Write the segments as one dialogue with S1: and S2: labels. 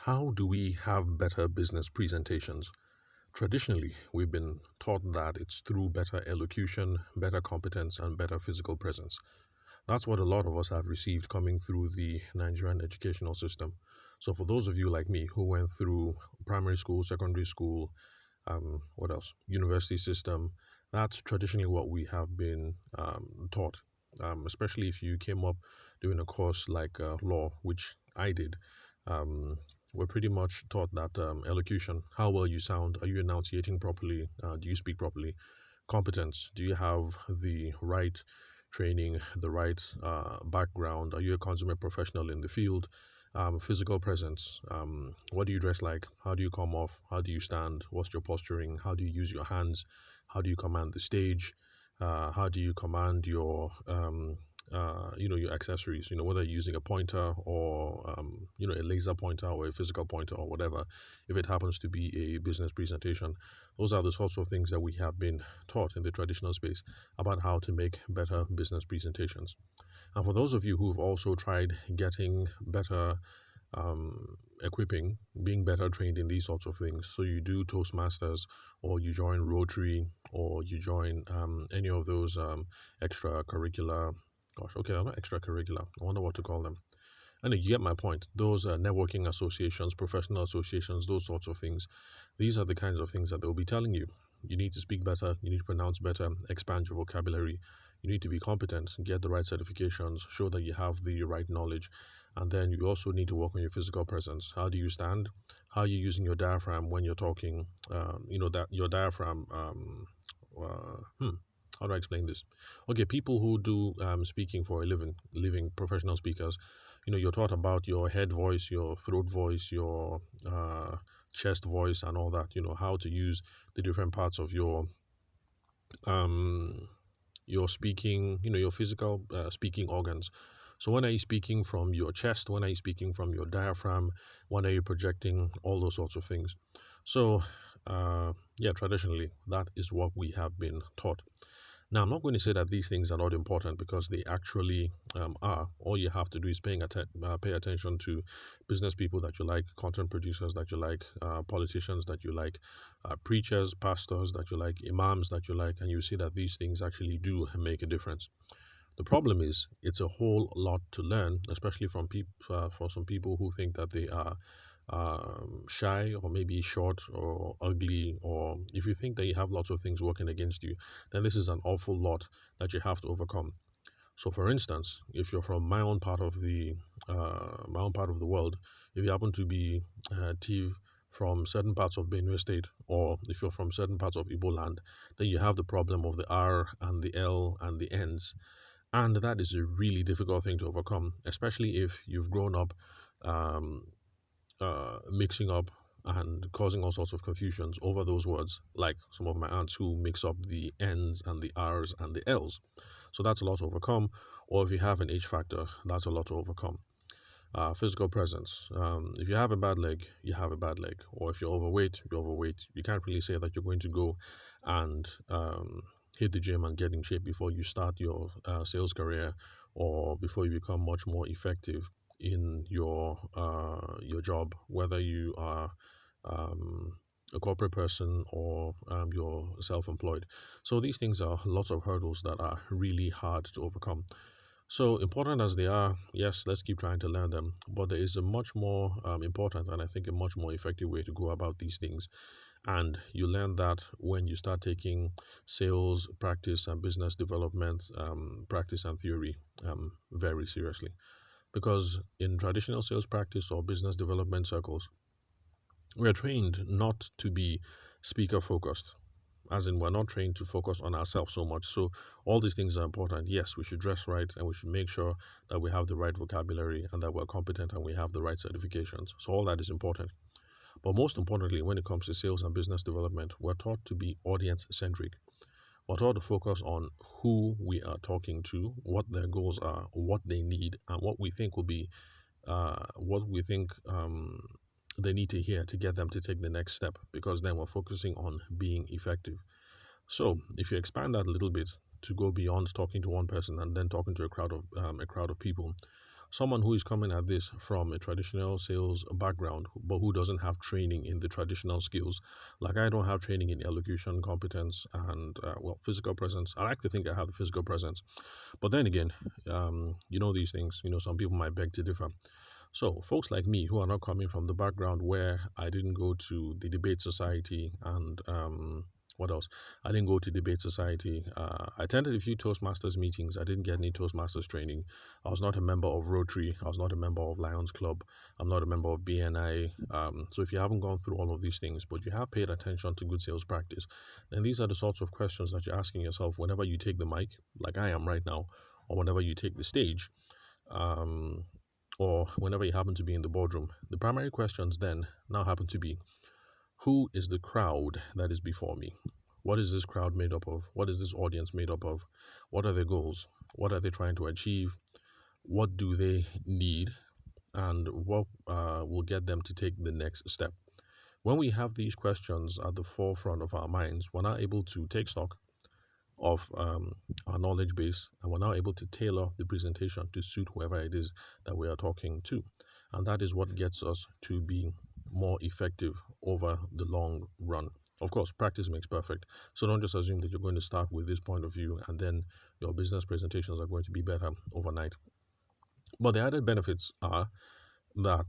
S1: How do we have better business presentations? Traditionally, we've been taught that it's through better elocution, better competence, and better physical presence. That's what a lot of us have received coming through the Nigerian educational system. So, for those of you like me who went through primary school, secondary school, what else? University system, that's traditionally what we have been taught. Especially if you came up doing a course like law, which I did. Um, we're pretty much taught that elocution, how well you sound, are you enunciating properly, do you speak properly, competence, do you have the right training, the right background, are you a consummate professional in the field, physical presence, what do you dress like, how do you come off, how do you stand, what's your posturing, how do you use your hands, how do you command the stage, how do you command your your accessories, whether you're using a pointer or a laser pointer or a physical pointer or whatever, if it happens to be a business presentation. Those are the sorts of things that we have been taught in the traditional space about how to make better business presentations. And for those of you who've also tried getting better equipping, being better trained in these sorts of things, so you do Toastmasters or you join Rotary or you join any of those extracurricular, gosh, okay, they're not extracurricular, I wonder what to call them. And you get my point. Those networking associations, professional associations, those sorts of things. These are the kinds of things that they'll be telling you. You need to speak better. You need to pronounce better. Expand your vocabulary. You need to be competent. Get the right certifications. Show that you have the right knowledge. And then you also need to work on your physical presence. How do you stand? How are you using your diaphragm when you're talking? That your diaphragm. How do I explain this? Okay, people who do speaking for a living professional speakers, you're taught about your head voice, your throat voice, your chest voice, and all that. How to use the different parts of um, your speaking, your physical speaking organs. So when are you speaking from your chest? When are you speaking from your diaphragm? When are you projecting? All those sorts of things. So, yeah, traditionally, that is what we have been taught. Now, I'm not going to say that these things are not important because they actually are. All you have to do is pay attention to business people that you like, content producers that you like, politicians that you like, preachers, pastors that you like, imams that you like, and you see that these things actually do make a difference. The problem is it's a whole lot to learn, especially from for some people who think that they are shy or maybe short or ugly, or if you think that you have lots of things working against you, then this is an awful lot that you have to overcome. So, for instance, if you're from my own part of the world, if you happen to be Tiv from certain parts of Benue State, or if you're from certain parts of Igbo land, then you have the problem of the R and the L and the N's, and that is a really difficult thing to overcome, especially if you've grown up um, mixing up and causing all sorts of confusions over those words, like some of my aunts who mix up the N's and the R's and the L's. So that's a lot to overcome. Or if you have an H factor, that's a lot to overcome. Physical presence. If you have a bad leg, you have a bad leg. Or if you're overweight, you're overweight. You can't really say that you're going to go and hit the gym and get in shape before you start your sales career or before you become much more effective in your job, whether you are um, a corporate person or you're self-employed. So these things are lots of hurdles that are really hard to overcome. So important as they are, yes, let's keep trying to learn them. But there is a much more important and I think a much more effective way to go about these things. And you learn that when you start taking sales practice and business development practice and theory very seriously. Because in traditional sales practice or business development circles, we are trained not to be speaker focused, as in we're not trained to focus on ourselves so much. So all these things are important. Yes, we should dress right and we should make sure that we have the right vocabulary and that we're competent and we have the right certifications. So all that is important. But most importantly, when it comes to sales and business development, we're taught to be audience centric. We're taught to focus on who we are talking to, what their goals are, what they need, and what we think they need to hear to get them to take the next step. Because then we're focusing on being effective. So if you expand that a little bit to go beyond talking to one person and then talking to a crowd of people, someone who is coming at this from a traditional sales background, but who doesn't have training in the traditional skills. Like I don't have training in elocution, competence, and physical presence. I like to think I have the physical presence, but then again, these things. Some people might beg to differ. So, folks like me who are not coming from the background where I didn't go to the debate society and what else? I didn't go to debate society. I attended a few Toastmasters meetings. I didn't get any Toastmasters training. I was not a member of Rotary. I was not a member of Lions Club. I'm not a member of BNI. So, if you haven't gone through all of these things, but you have paid attention to good sales practice, then these are the sorts of questions that you're asking yourself whenever you take the mic, like I am right now, or whenever you take the stage. Um, or whenever you happen to be in the boardroom. The primary questions then now happen to be, who is the crowd that is before me? What is this crowd made up of? What is this audience made up of? What are their goals? What are they trying to achieve? What do they need? And what will get them to take the next step? When we have these questions at the forefront of our minds, we're now able to take stock of our knowledge base, and we're now able to tailor the presentation to suit whoever it is that we are talking to. And that is what gets us to be more effective over the long run. Of course, practice makes perfect. So don't just assume that you're going to start with this point of view and then your business presentations are going to be better overnight. But the added benefits are that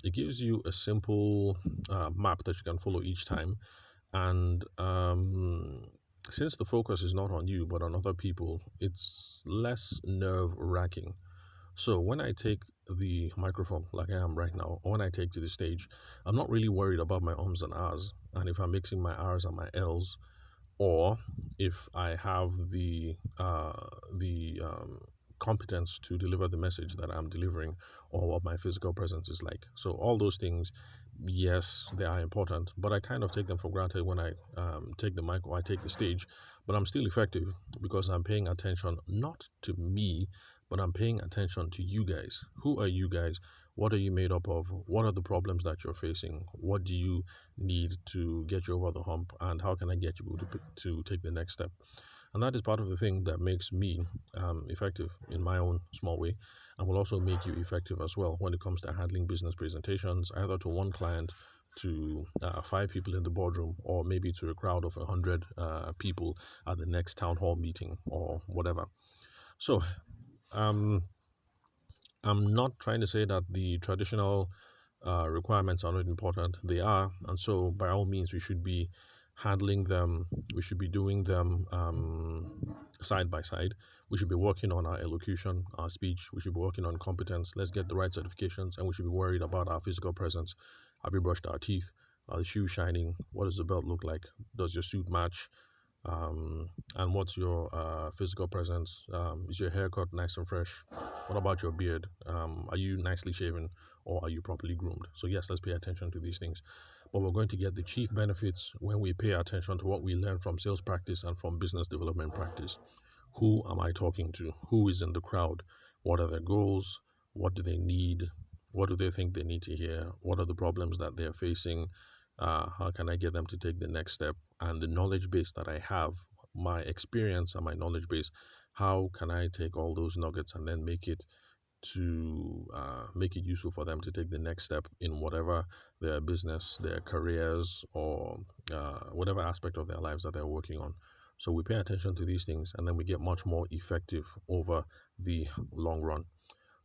S1: it gives you a simple map that you can follow each time. And since the focus is not on you but on other people, it's less nerve wracking. So when I take the microphone like I am right now, or when I take to the stage, I'm not really worried about my ums and ahs, and if I'm mixing my r's and my l's, or if I have the competence to deliver the message that I'm delivering, or what my physical presence is like. So all those things, yes, they are important, but I kind of take them for granted when I take the mic or I take the stage. But I'm still effective because I'm paying attention not to me, but I'm paying attention to you guys. Who are you guys? What are you made up of? What are the problems that you're facing? What do you need to get you over the hump? And how can I get you to take the next step? And that is part of the thing that makes me effective in my own small way, and will also make you effective as well when it comes to handling business presentations, either to one client, to 5 people in the boardroom, or maybe to a crowd of 100 people at the next town hall meeting or whatever. So, um, I'm not trying to say that the traditional requirements are not important. They are, and so by all means, we should be handling them. We should be doing them side by side. We should be working on our elocution, our speech. We should be working on competence. Let's get the right certifications, and we should be worried about our physical presence. Have we brushed our teeth? Are the shoes shining? What does the belt look like? Does your suit match? And what's your physical presence? Is your haircut nice and fresh? What about your beard? Are you nicely shaven, or are you properly groomed? So yes, let's pay attention to these things. But we're going to get the chief benefits when we pay attention to what we learn from sales practice and from business development practice. Who am I talking to? Who is in the crowd? What are their goals? What do they need? What do they think they need to hear? What are the problems that they're facing? How can I get them to take the next step? And the knowledge base that I have, my experience and my knowledge base, how can I take all those nuggets and then make it useful for them to take the next step in whatever their business, their careers, or whatever aspect of their lives that they're working on. So we pay attention to these things, and then we get much more effective over the long run.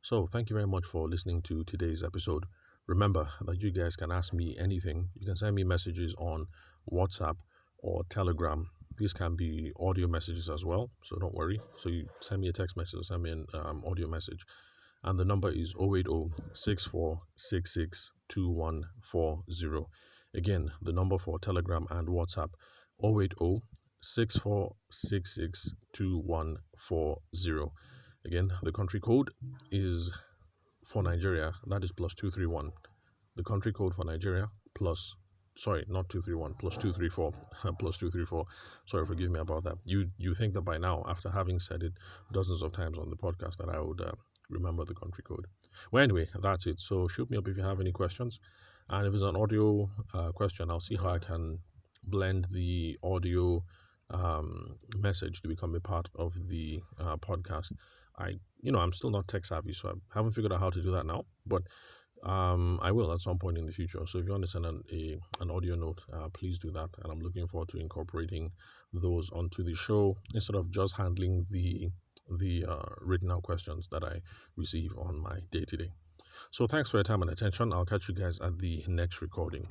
S1: So thank you very much for listening to today's episode. Remember that you guys can ask me anything. You can send me messages on WhatsApp or Telegram. These can be audio messages as well, so don't worry. So you send me a text message, send me an audio message, and the number is 080 6466 2140. Again, the number for Telegram and WhatsApp, 080 6466 2140. Again, the country code is for Nigeria, that is plus 231. The country code for Nigeria plus, sorry, not 231, plus 234, plus 234. Sorry, forgive me about that. You think that by now, after having said it dozens of times on the podcast, that I would remember the country code. Well, anyway, that's it. So shoot me up if you have any questions. And if it's an audio question, I'll see how I can blend the audio message to become a part of the podcast. I'm still not tech savvy, so I haven't figured out how to do that now. But I will at some point in the future. So if you want to send an audio note, please do that. And I'm looking forward to incorporating those onto the show instead of just handling the written out questions that I receive on my day to day. So thanks for your time and attention. I'll catch you guys at the next recording.